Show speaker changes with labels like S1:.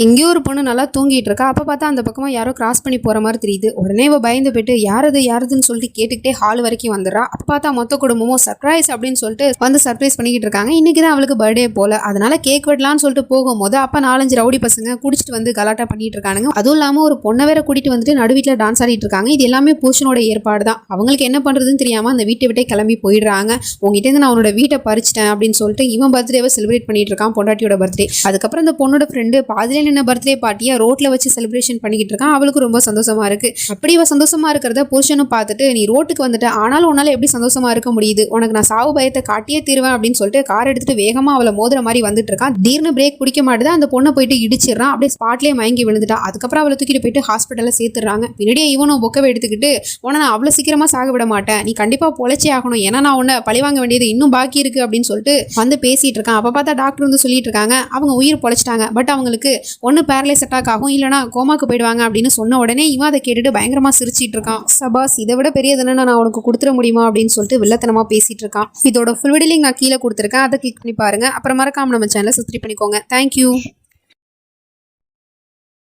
S1: எங்கேயோ ஒரு பொண்ணு நல்லா தூங்கிட்டு இருக்கா. அப்போ பார்த்தா அந்த பக்கமாக யாரோ கிராஸ் பண்ணி போகிற மாதிரி தெரியுது. உடனே இவ பயந்து போயிட்டு யாருதுன்னு சொல்லிட்டு கேட்டுக்கிட்டே ஹால் வரைக்கும் வந்துடுறா. அப்போ பார்த்தா மொத்த குடும்பமும் சர்ப்ரைஸ் அப்படின்னு சொல்லிட்டு வந்து சர்ப்ரைஸ் பண்ணிக்கிட்டு இருக்காங்க. இன்னைக்கு தான் அவளுக்கு பர்த்டே போல, அதனால கேக் வெட்டலான்னு சொல்லிட்டு போகும்போது அப்போ 4-5 ரவுடி பசங்க குடிச்சிட்டு வந்து கலாட்டா பண்ணிட்டு இருக்கானுங்க. அதுவும் இல்லாமல் ஒரு பொண்ணை வேற கூட்டிட்டு வந்துட்டு நடுவீட்டில் டான்ஸ் ஆடிட்டு இருக்காங்க. இது எல்லாமே புருஷனோட ஏற்பாடு தான். அவங்களுக்கு என்ன பண்றதுன்னு தெரியாம அந்த வீட்டை விட்டே கிளம்பி போயிடுறாங்க. உங்ககிட்ட இருந்து நான் உன்னோட வீட்டை பறிச்சிட்டேன் அப்படின்னு சொல்லிட்டு இவன் பர்த்டேவை செலிப்ரேட் பண்ணிட்டு இருக்கான், பொண்டாட்டியோட பர்த்டே. அதுக்கப்புறம் இந்த பொண்ணோட ஃப்ரெண்டு பாதியில நின்ன பர்த்டே பார்ட்டியை ரோட்ல வச்சு செலிப்ரேஷன் பண்ணிக்கிட்டு இருக்கான். அவளுக்கு ரொம்ப சந்தோஷமா இருக்கு. அப்படி இவ சந்தோஷமா இருக்கிறத புருஷனும் பார்த்துட்டு, நீ ரோட்டுக்கு வந்துட்ட, ஆனாலும் உன்னால எப்படி சந்தோஷமா இருக்க முடியுது, உனக்கு நான் சாவு பயத்தை காட்டியே தீருவேன் அப்படின்னு சொல்லிட்டு கார் எடுத்துட்டு வேகமா அவளை மோதுற மாதிரி வந்துட்டு இருக்கான். திடீர்னு பிரேக் பிடிக்க மாட்டுது. அந்த பொண்ணை போயிட்டு இடிச்சிடறான். அப்படியே ஸ்பாட்லயே மயங்கி விழுந்துட்டா. அதுக்கப்புறம் அவளை தூக்கிட்டு போயிட்டு ஹாஸ்பிட்டல்ல சேர்த்துறாங்க. பின்னாடியே இவனும் பொக்கவை எடுத்துக்கிட்டு, உன நான் அவ்வளவு சீக்கிரமா சாக விட மாட்டேன், நீ கண்டிப்பா பொழைச்சே ஆகணும், ஏன்னா நான் உன்னை பழிவாங்க வேண்டியது இன்னும் பாக்கி இருக்கு அப்படின்னு சொல்லிட்டு வந்து பேசிட்டு இருக்கான். அப்ப பார்த்தா டாக்டர் வந்து சொல்லிட்டு இருக்காங்க, அவங்க உயிர் பொழைச்சிட்டாங்க, பட் அவங்களுக்கு ஒன்னு பேரலைஸ் அட்டாக் ஆகும், இல்லைனா கோமாக்கு போயிடுவாங்க அப்படின்னு சொன்ன உடனே இவன் அதை கேட்டுட்டு பயங்கரமா சிரிச்சிட்டு இருக்கான். சபாஸ், இதை விட பெரியது என்ன நான் உனக்கு கொடுத்துட முடியுமா அப்படின்னு சொல்லிட்டு வில்லத்தனமா பேசிட்டு இருக்கான். இதோட ஃபுல் வீடியோ நான் கீழே கொடுத்துருக்கேன், அதை கிளிக் பண்ணி பாருங்க. அப்புறம் மறக்காம நம்ம சேனலை சப்ஸ்கிரைப் பண்ணிக்கோங்க. தேங்க்யூ.